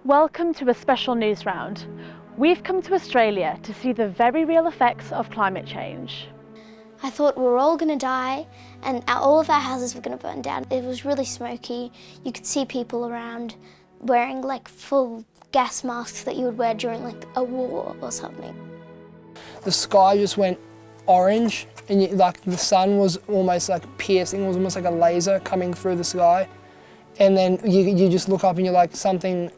Welcome to a special news round. We've come to Australia to see the very real effects of climate change. I thought we were all going to die and all of our houses were going to burn down. It was really smoky. You could see people around wearing like full gas masks that you would wear during like a war or something. The sky just went orange and like the sun was almost like piercing, it was almost like a laser coming through the sky. And then you just look up and you're like, something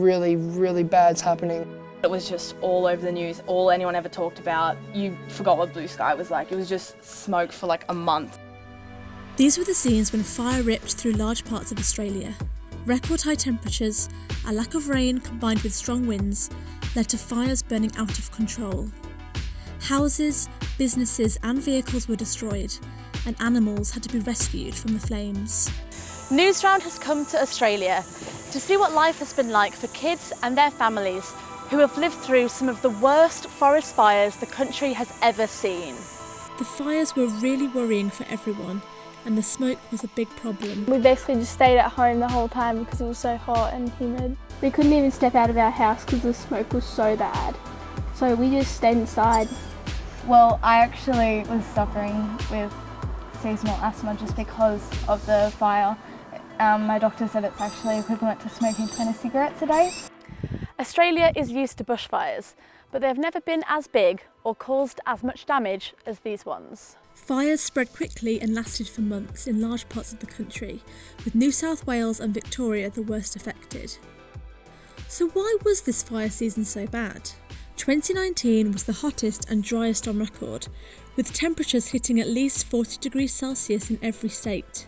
really, really bad's happening. It was just all over the news, all anyone ever talked about. You forgot what blue sky was like. It was just smoke for like a month. These were the scenes when fire ripped through large parts of Australia. Record high temperatures, a lack of rain combined with strong winds led to fires burning out of control. Houses, businesses and vehicles were destroyed, and animals had to be rescued from the flames. Newsround has come to Australia to see what life has been like for kids and their families who have lived through some of the worst forest fires the country has ever seen. The fires were really worrying for everyone, and the smoke was a big problem. We basically just stayed at home the whole time because it was so hot and humid. We couldn't even step out of our house because the smoke was so bad. So we just stayed inside. Well, I actually was suffering with seasonal asthma just because of the fire. My doctor said it's actually equivalent to smoking 20 cigarettes a day. Australia is used to bushfires, but they've never been as big or caused as much damage as these ones. Fires spread quickly and lasted for months in large parts of the country, with New South Wales and Victoria the worst affected. So why was this fire season so bad? 2019 was the hottest and driest on record, with temperatures hitting at least 40 degrees Celsius in every state.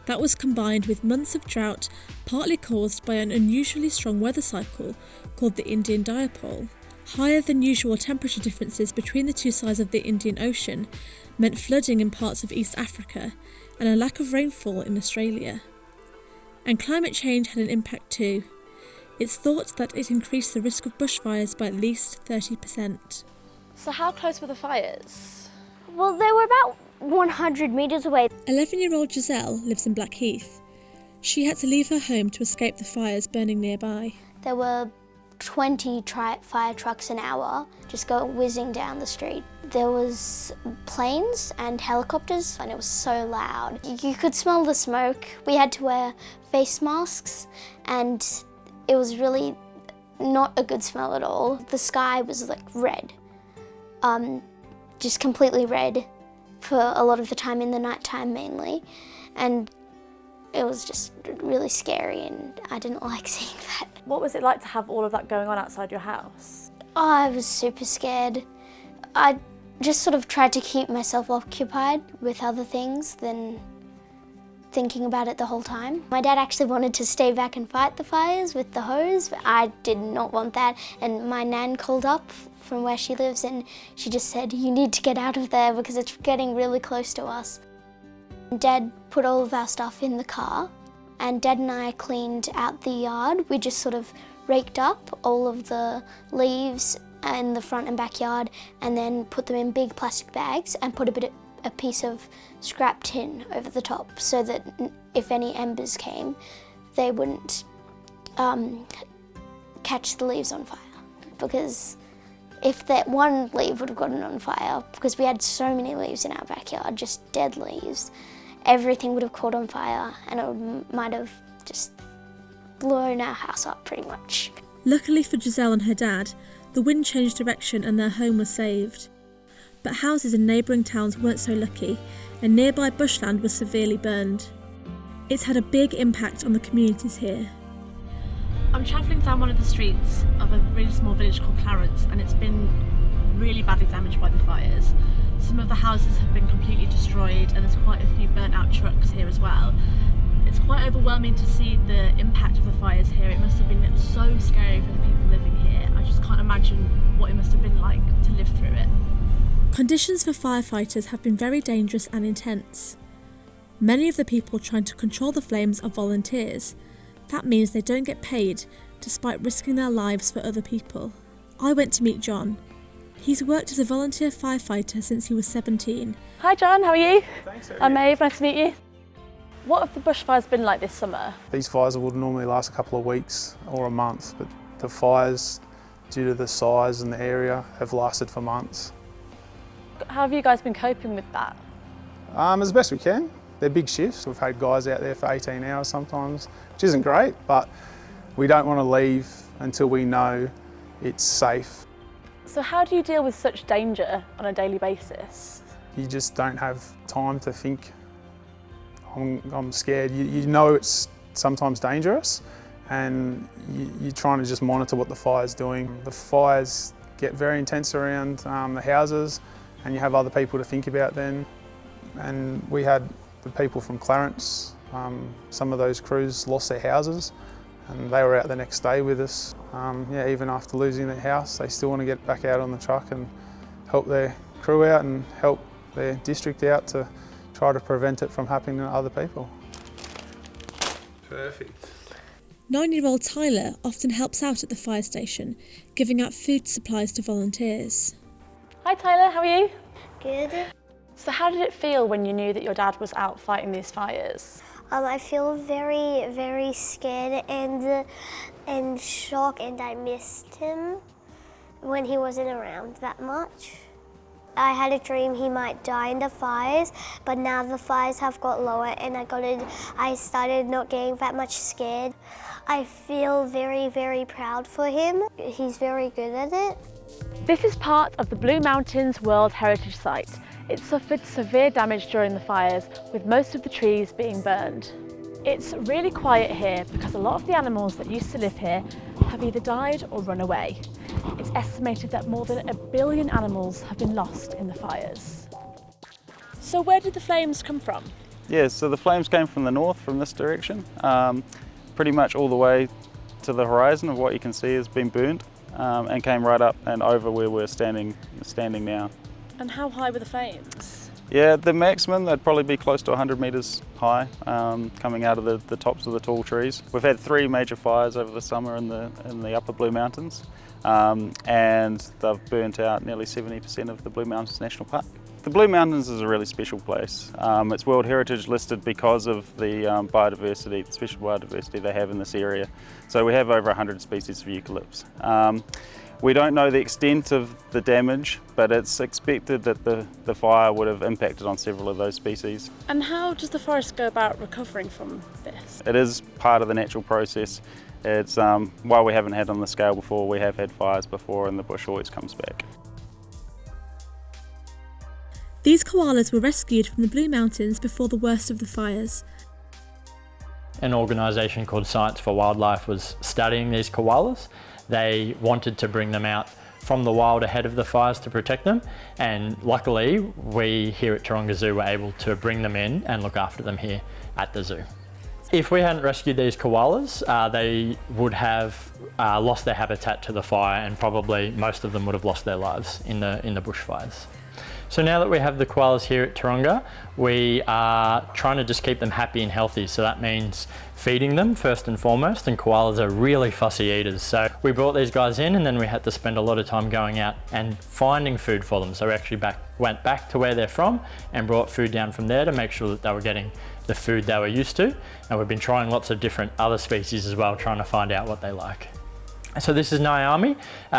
That was combined with months of drought, partly caused by an unusually strong weather cycle called the Indian Dipole. Higher than usual temperature differences between the two sides of the Indian Ocean meant flooding in parts of East Africa and a lack of rainfall in Australia. And climate change had an impact too. It's thought that it increased the risk of bushfires by at least 30%. So how close were the fires? Well, they were about 100 metres away. 11-year-old Giselle lives in Blackheath. She had to leave her home to escape the fires burning nearby. There were 20 fire trucks an hour just whizzing down the street. There was planes and helicopters and it was so loud. You could smell the smoke. We had to wear face masks and it was really not a good smell at all. The sky was like red, just completely red for a lot of the time in the night time mainly. And it was just really scary and I didn't like seeing that. What was it like to have all of that going on outside your house? Oh, I was super scared. I just sort of tried to keep myself occupied with other things than thinking about it the whole time. My dad actually wanted to stay back and fight the fires with the hose, but I did not want that. And my nan called up from where she lives and she just said, "You need to get out of there because it's getting really close to us." Dad put all of our stuff in the car and Dad and I cleaned out the yard. We just sort of raked up all of the leaves in the front and backyard and then put them in big plastic bags and put a piece of scrap tin over the top so that if any embers came, they wouldn't catch the leaves on fire. Because if that one leaf would have gotten on fire, because we had so many leaves in our backyard, just dead leaves, everything would have caught on fire and it might have just blown our house up pretty much. Luckily for Giselle and her dad, the wind changed direction and their home was saved. But houses in neighbouring towns weren't so lucky, and nearby bushland was severely burned. It's had a big impact on the communities here. I'm travelling down one of the streets of a really small village called Clarence, and it's been really badly damaged by the fires. Some of the houses have been completely destroyed and there's quite a few burnt out trucks here as well. It's quite overwhelming to see the impact of the fires here. It must have been so scary for the people living here. I just can't imagine what it must have been like to live through it. Conditions for firefighters have been very dangerous and intense. Many of the people trying to control the flames are volunteers. That means they don't get paid, despite risking their lives for other people. I went to meet John. He's worked as a volunteer firefighter since he was 17. Hi John, how are you? Thanks. I'm Maeve, nice to meet you. What have the bushfires been like this summer? These fires would normally last a couple of weeks or a month, but the fires, due to the size and the area, have lasted for months. How have you guys been coping with that? As best we can. They're big shifts. We've had guys out there for 18 hours sometimes, which isn't great, but we don't want to leave until we know it's safe. So how do you deal with such danger on a daily basis? You just don't have time to think, I'm scared. You know it's sometimes dangerous, and you're trying to just monitor what the fire's doing. The fires get very intense around the houses, and you have other people to think about then. And we had the people from Clarence, some of those crews lost their houses, and they were out the next day with us. Even after losing their house, they still want to get back out on the truck and help their crew out and help their district out to try to prevent it from happening to other people. Perfect. 9-year-old Tyler often helps out at the fire station, giving out food supplies to volunteers. Hi Tyler, how are you? Good. So how did it feel when you knew that your dad was out fighting these fires? I feel very, very scared and shocked, and I missed him when he wasn't around that much. I had a dream he might die in the fires, but now the fires have got lower and I started not getting that much scared. I feel very, very proud for him. He's very good at it. This is part of the Blue Mountains World Heritage Site. It suffered severe damage during the fires, with most of the trees being burned. It's really quiet here because a lot of the animals that used to live here have either died or run away. It's estimated that more than 1 billion animals have been lost in the fires. So where did the flames come from? Yeah, so the flames came from the north, from this direction. Pretty much all the way to the horizon of what you can see has been burnt, and came right up and over where we're standing now. And how high were the flames? Yeah, the maximum, they'd probably be close to 100 metres high, coming out of the tops of the tall trees. We've had 3 major fires over the summer in the upper Blue Mountains, and they've burnt out nearly 70% of the Blue Mountains National Park. The Blue Mountains is a really special place. It's World Heritage listed because of the biodiversity, the special biodiversity they have in this area. So we have over 100 species of eucalypts. We don't know the extent of the damage, but it's expected that the fire would have impacted on several of those species. And how does the forest go about recovering from this? It is part of the natural process. It's while we haven't had on the scale before, we have had fires before, and the bush always comes back. These koalas were rescued from the Blue Mountains before the worst of the fires. An organisation called Science for Wildlife was studying these koalas. They wanted to bring them out from the wild ahead of the fires to protect them, and luckily we here at Taronga Zoo were able to bring them in and look after them here at the zoo. If we hadn't rescued these koalas, they would have lost their habitat to the fire, and probably most of them would have lost their lives in the bushfires. So now that we have the koalas here at Taronga, we are trying to just keep them happy and healthy. So that means feeding them first and foremost, and koalas are really fussy eaters. So we brought these guys in, and then we had to spend a lot of time going out and finding food for them. So we actually went back to where they're from and brought food down from there to make sure that they were getting the food they were used to. And we've been trying lots of different other species as well, trying to find out what they like. So this is Naomi.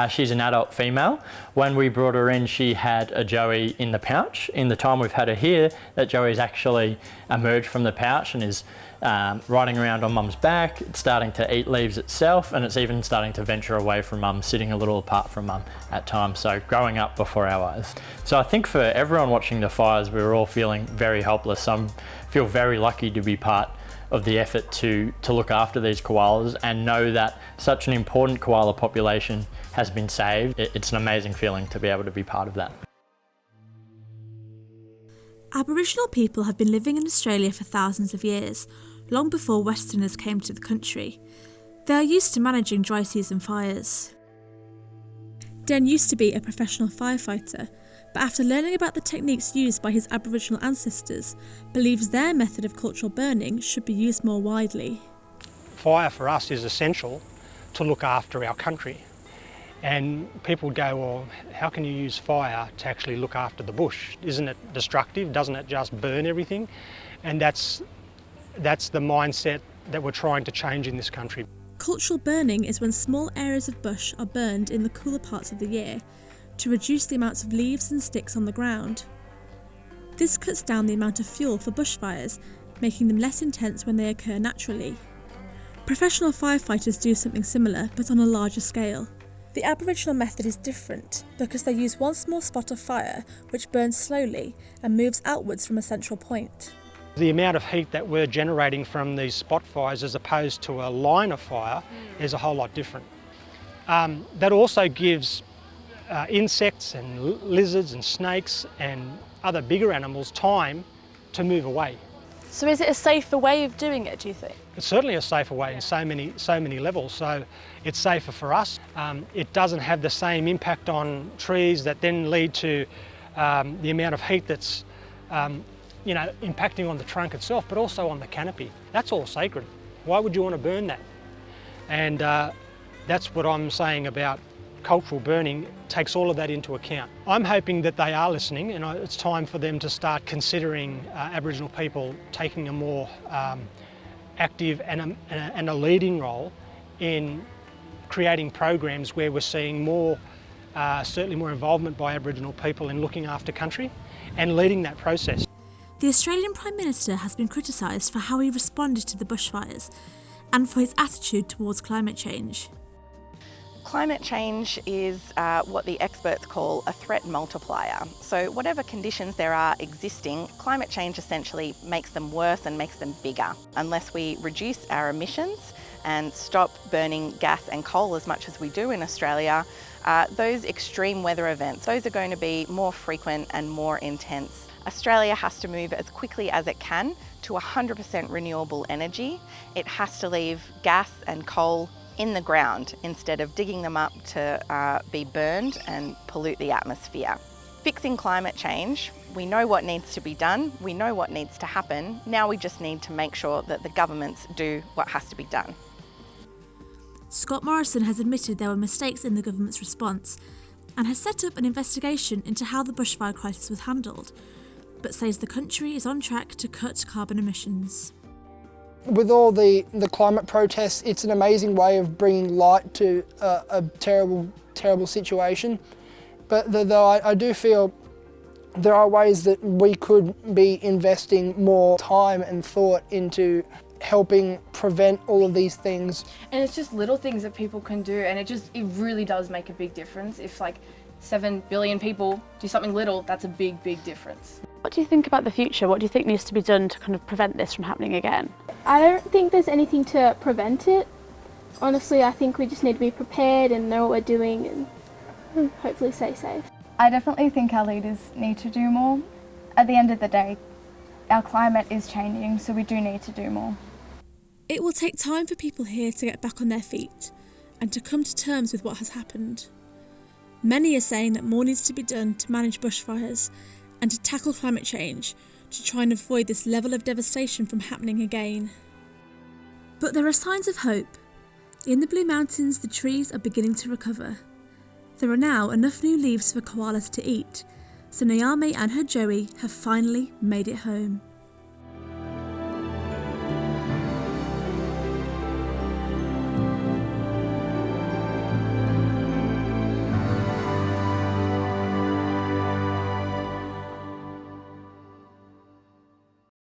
She's an adult female. When we brought her in, she had a joey in the pouch. In the time we've had her here, that joey's actually emerged from the pouch and is riding around on mum's back. It's starting to eat leaves itself, and it's even starting to venture away from mum, sitting a little apart from mum at times, so growing up before our eyes. So I think for everyone watching the fires, we were all feeling very helpless. Some feel very lucky to be part of the effort to look after these koalas and know that such an important koala population has been saved. It's an amazing feeling to be able to be part of that. Aboriginal people have been living in Australia for thousands of years, long before Westerners came to the country. They are used to managing dry season fires. Den used to be a professional firefighter, but after learning about the techniques used by his Aboriginal ancestors, believes their method of cultural burning should be used more widely. Fire for us is essential to look after our country. And people would go, well, how can you use fire to actually look after the bush? Isn't it destructive? Doesn't it just burn everything? And that's the mindset that we're trying to change in this country. Cultural burning is when small areas of bush are burned in the cooler parts of the year to reduce the amounts of leaves and sticks on the ground. This cuts down the amount of fuel for bushfires, making them less intense when they occur naturally. Professional firefighters do something similar, but on a larger scale. The Aboriginal method is different because they use one small spot of fire which burns slowly and moves outwards from a central point. The amount of heat that we're generating from these spot fires as opposed to a line of fire is a whole lot different. That also gives insects and lizards and snakes and other bigger animals time to move away. So is it a safer way of doing it, do you think? It's certainly a safer way in so many levels. So it's safer for us. It doesn't have the same impact on trees that then lead to the amount of heat that's impacting on the trunk itself, but also on the canopy. That's all sacred. Why would you want to burn that? And that's what I'm saying about cultural burning. Takes all of that into account. I'm hoping that they are listening, and it's time for them to start considering Aboriginal people taking a more active and a leading role in creating programs where we're seeing more, certainly more involvement by Aboriginal people in looking after country and leading that process. The Australian Prime Minister has been criticised for how he responded to the bushfires and for his attitude towards climate change. Climate change is what the experts call a threat multiplier. So whatever conditions there are existing, climate change essentially makes them worse and makes them bigger. Unless we reduce our emissions and stop burning gas and coal as much as we do in Australia, those extreme weather events, those are going to be more frequent and more intense. Australia has to move as quickly as it can to 100% renewable energy. It has to leave gas and coal in the ground instead of digging them up to be burned and pollute the atmosphere. Fixing climate change, we know what needs to be done, we know what needs to happen. Now we just need to make sure that the governments do what has to be done. Scott Morrison has admitted there were mistakes in the government's response and has set up an investigation into how the bushfire crisis was handled, but says the country is on track to cut carbon emissions. With all the climate protests, it's an amazing way of bringing light to a terrible situation. But though I do feel there are ways that we could be investing more time and thought into helping prevent all of these things. And it's just little things that people can do, and it really does make a big difference. If like 7 billion people do something little, that's a big difference. What do you think about the future? What do you think needs to be done to kind of prevent this from happening again? I don't think there's anything to prevent it. Honestly, I think we just need to be prepared and know what we're doing and hopefully stay safe. I definitely think our leaders need to do more. At the end of the day, our climate is changing, so we do need to do more. It will take time for people here to get back on their feet and to come to terms with what has happened. Many are saying that more needs to be done to manage bushfires and to tackle climate change to try and avoid this level of devastation from happening again. But there are signs of hope. In the Blue Mountains, the trees are beginning to recover. There are now enough new leaves for koalas to eat, so Naomi and her Joey have finally made it home.